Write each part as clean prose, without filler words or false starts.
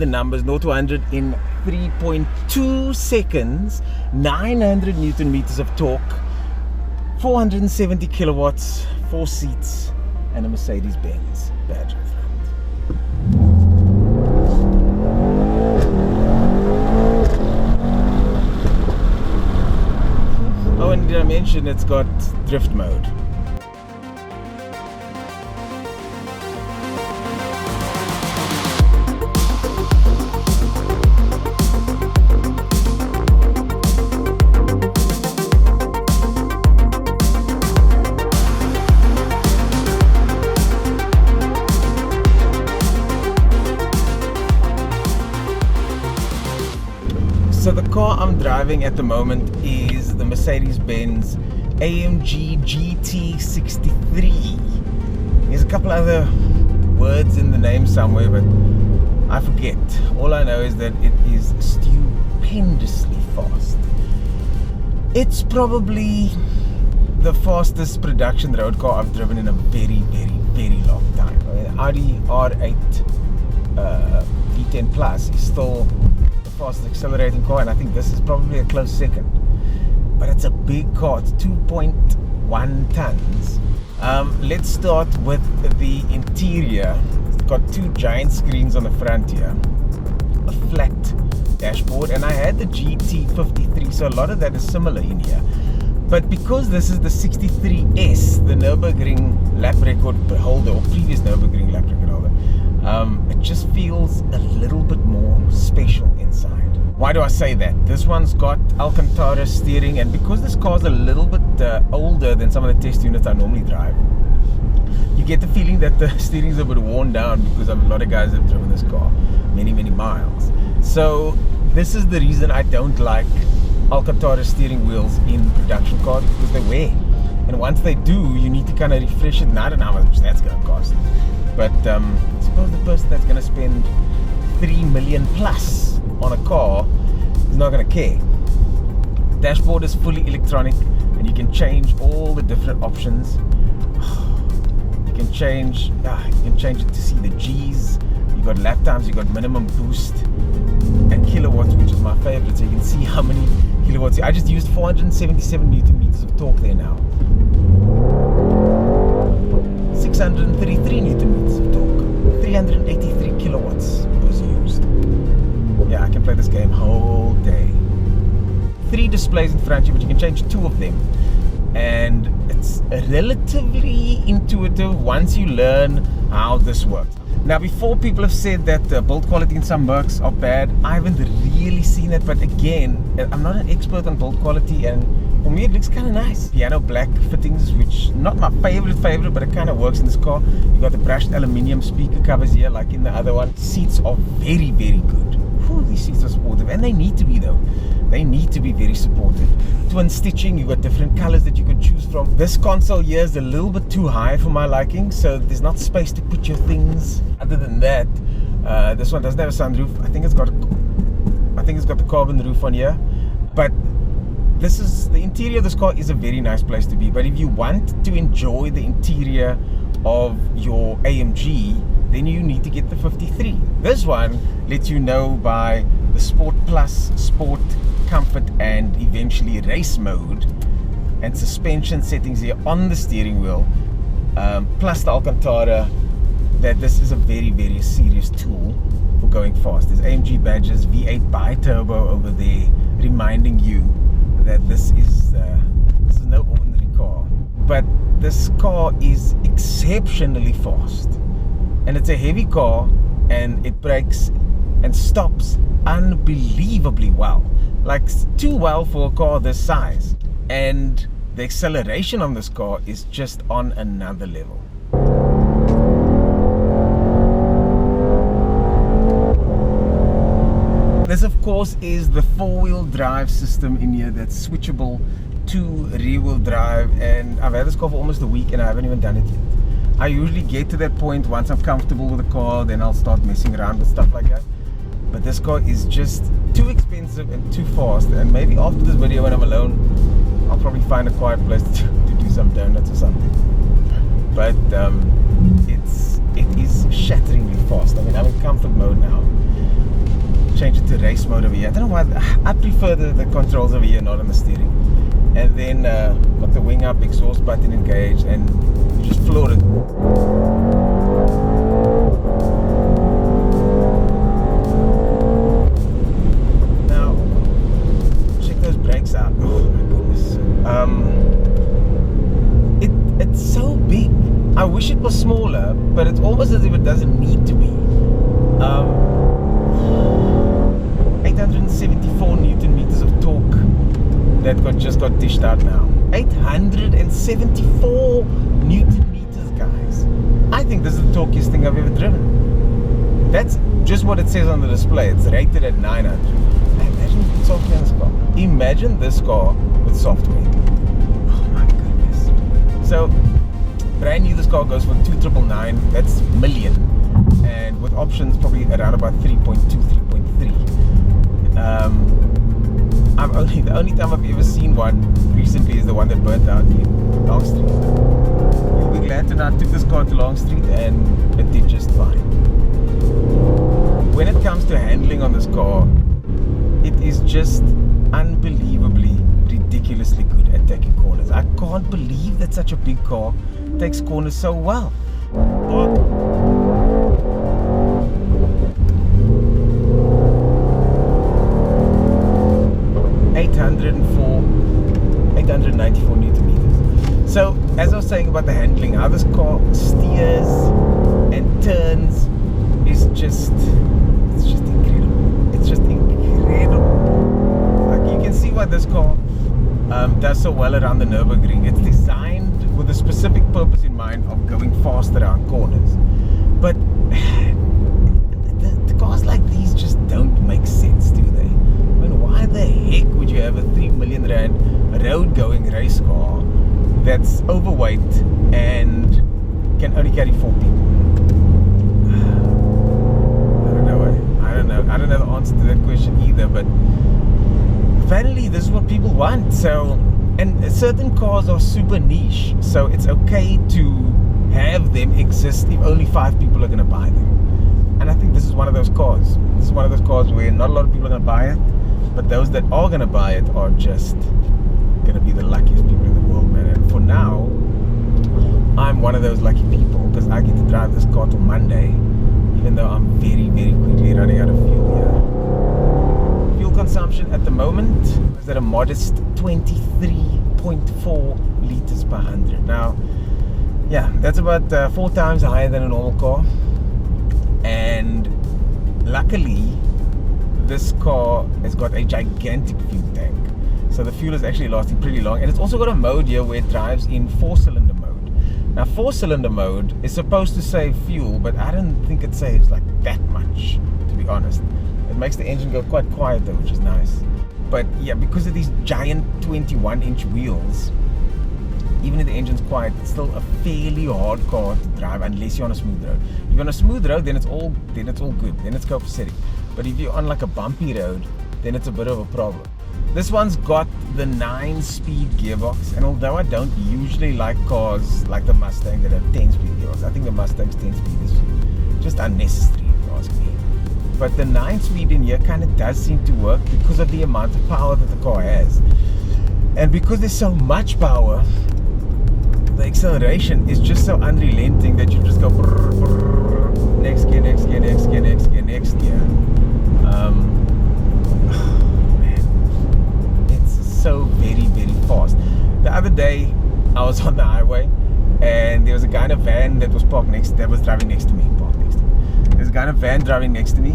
in the numbers, 0 to 100 in 3.2 seconds, 900 Newton meters of torque, 470 kilowatts, 4 seats, and a Mercedes-Benz badge in front. Oh, and did I mention it's got drift mode? So the car I'm driving at the moment is the Mercedes-Benz AMG GT63. There's a couple other words in the name somewhere, but I forget. All I know is that it is stupendously fast. It's probably the fastest production road car I've driven in a very, very, very long time. I mean, Audi R8 V10 Plus is still fastest accelerating car, and I think this is probably a close second. But it's a big car. It's 2.1 tons. Let's start with the interior. It's got 2 giant screens on the front here, a flat dashboard, and I had the GT53, so a lot of that is similar in here. But because this is the 63S, the Nürburgring lap record holder, or previous Nürburgring lap record holder, it just feels a little bit more special inside. Why do I say that? This one's got Alcantara steering, and because this car's a little bit older than some of the test units I normally drive, you get the feeling that the steering's a bit worn down, because a lot of guys have driven this car many, many miles. So this is the reason I don't like Alcantara steering wheels in production cars, because they wear. And once they do, you need to kind of refresh it, and I don't know how much that's going to cost. But suppose the person that's going to spend 3 million plus on a car is not going to care. Dashboard is fully electronic, and you can change all the different options. You can change it to see the G's. You got lap times, you got minimum boost, and kilowatts, which is my favorite. So you can see how many kilowatts. I just used 477 Newton meters of torque there now. 633 Newton meters of torque, 383 kilowatts was used. Yeah, I can play this game whole day. 3 displays in front of you, but you can change 2 of them. And it's relatively intuitive once you learn how this works. Now, before, people have said that the build quality in some Mercs are bad. I haven't really seen it, but again, I'm not an expert on build quality, and for me it looks kind of nice. Piano black fittings, which not my favorite, but it kind of works in this car. You got the brushed aluminium speaker covers here, like in the other one. Seats are very, very good. Whew, these seats are supportive, and they need to be though. They need to be very supportive. Twin stitching, you got different colors that you can choose from. This console here is a little bit too high for my liking, so there's not space to put your things. Other than that, this one doesn't have a sunroof. I think it's got the carbon roof on here. But the interior of this car is a very nice place to be. But if you want to enjoy the interior of your AMG, then you need to get the 53. This one lets you know by the Sport Plus, Sport, Comfort, and eventually Race mode, and suspension settings here on the steering wheel, plus the Alcantara, that this is a very, very serious tool for going fast. There's AMG badges, V8 bi-turbo over there, reminding you that this is no ordinary car. But this car is exceptionally fast, and it's a heavy car, and it brakes and stops unbelievably well, like too well for a car this size. And the acceleration on this car is just on another level. This, of course, is the 4-wheel drive system in here that's switchable to rear-wheel drive, and I've had this car for almost a week and I haven't even done it yet. I usually get to that point once I'm comfortable with the car, then I'll start messing around with stuff like that. But this car is just too expensive and too fast, and maybe after this video when I'm alone, I'll probably find a quiet place to do some donuts or something. But it is shatteringly fast. I mean, I'm in comfort mode now. change it to race mode over here. I don't know why. I prefer the controls over here, not on the steering. And then got the wing up, exhaust button engaged, and you just floor it. Now, check those brakes out. Oh my goodness. It's so big. I wish it was smaller, but it's almost as if it doesn't need to be. 874 Newton meters of torque that just got dished out now. 874 Newton meters, guys. I think this is the torquiest thing I've ever driven. That's just what it says on the display. It's rated at 900. Imagine with software in this car. Imagine this car with software. Oh my goodness. So, brand new, this car goes for 2,999. That's million. And with options, probably around about 3.2, 3.3. The only time I've ever seen one recently is the one that burnt out in Longstreet. You'll be glad to know I took this car to Longstreet and it did just fine. When it comes to handling on this car, it is just unbelievably, ridiculously good at taking corners. I can't believe that such a big car takes corners so well. 894 Newton meters. So, as I was saying about the handling, how this car steers and turns is just incredible. It's just incredible. Like, you can see why this car does so well around the Nürburgring. It's designed with a specific purpose in mind of going fast around corners. But the cars like these just don't make sense, do they? I mean, why the heck would you have a 3 million rand road-going race car that's overweight and can only carry 4 people? I don't know the answer to that question either, but apparently this is what people want. So, and certain cars are super niche, so it's okay to have them exist if only 5 people are going to buy them. And I think this is one of those cars. This is one of those cars where not a lot of people are going to buy it, but those that are going to buy it are just going to be the luckiest people in the world, man. And for now, I'm one of those lucky people because I get to drive this car till Monday, even though I'm very, very quickly running out of fuel here. Fuel consumption at the moment is at a modest 23.4 liters per 100. Now, yeah, that's about 4 times higher than a normal car. And luckily, this car has got a gigantic fuel tank. So the fuel is actually lasting pretty long. And it's also got a mode here where it drives in 4-cylinder mode. Now, 4-cylinder mode is supposed to save fuel, but I don't think it saves like that much, to be honest. It makes the engine go quite quiet though, which is nice. But yeah, because of these giant 21-inch wheels, even if the engine's quiet, it's still a fairly hard car to drive unless you're on a smooth road. If you're on a smooth road, then it's all good. Then it's copacetic. But if you're on like a bumpy road, then it's a bit of a problem. This one's got the 9-speed gearbox, and although I don't usually like cars like the Mustang that have 10-speed gearbox, I think the Mustang's 10-speed is just unnecessary, if you ask me. But the 9-speed in here kind of does seem to work because of the amount of power that the car has. And because there's so much power, the acceleration is just so unrelenting that you just go brrr, brrr, next gear, next gear, next gear, next gear, next gear. Man, it's so very, very fast. The other day, I was on the highway, and there was a guy in a van that was driving next to me. There's a guy in a van driving next to me,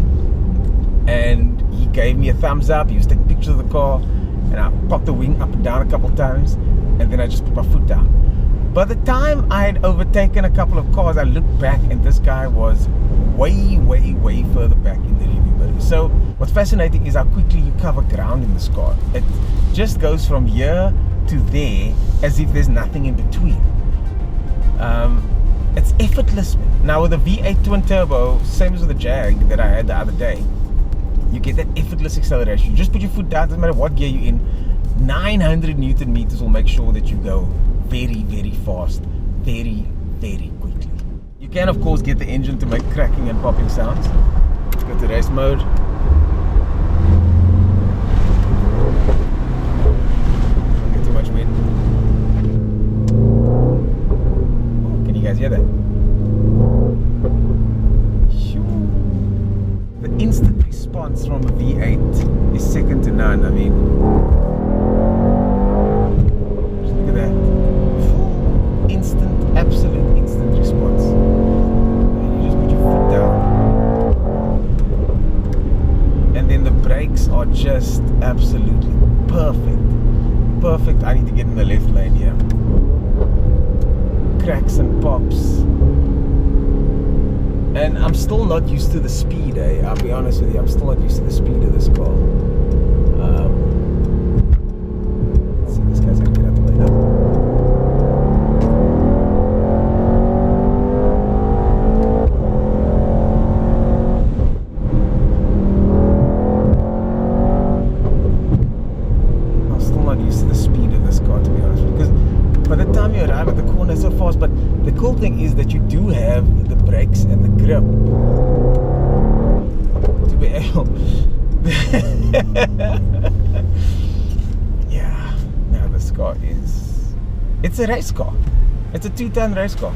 and he gave me a thumbs up. He was taking pictures of the car, and I popped the wing up and down a couple of times, and then I just put my foot down. By the time I had overtaken a couple of cars, I looked back and this guy was way, way, way further back in the rearview mirror. So what's fascinating is how quickly you cover ground in this car. It just goes from here to there as if there's nothing in between. It's effortless. Now with the V8 twin turbo, same as with the Jag that I had the other day, you get that effortless acceleration. You just put your foot down, doesn't matter what gear you're in. 900 Newton meters will make sure that you go very, very fast, very, very quickly. You can of course get the engine to make cracking and popping sounds. Let's go to race mode. need to get in the left lane here. Cracks and pops. And I'm still not used to the speed, I'll be honest with you, I'm still not used to the speed of this car. Let's see, this guy's gonna get out the way now. I'm still not used to the speed of this car, to be honest, because by the time you arrive at the corner, it's so fast. But the cool thing is that you do have the brakes and the grip to be able. Yeah. Now this car is. It's a race car. It's a 2-ton race car.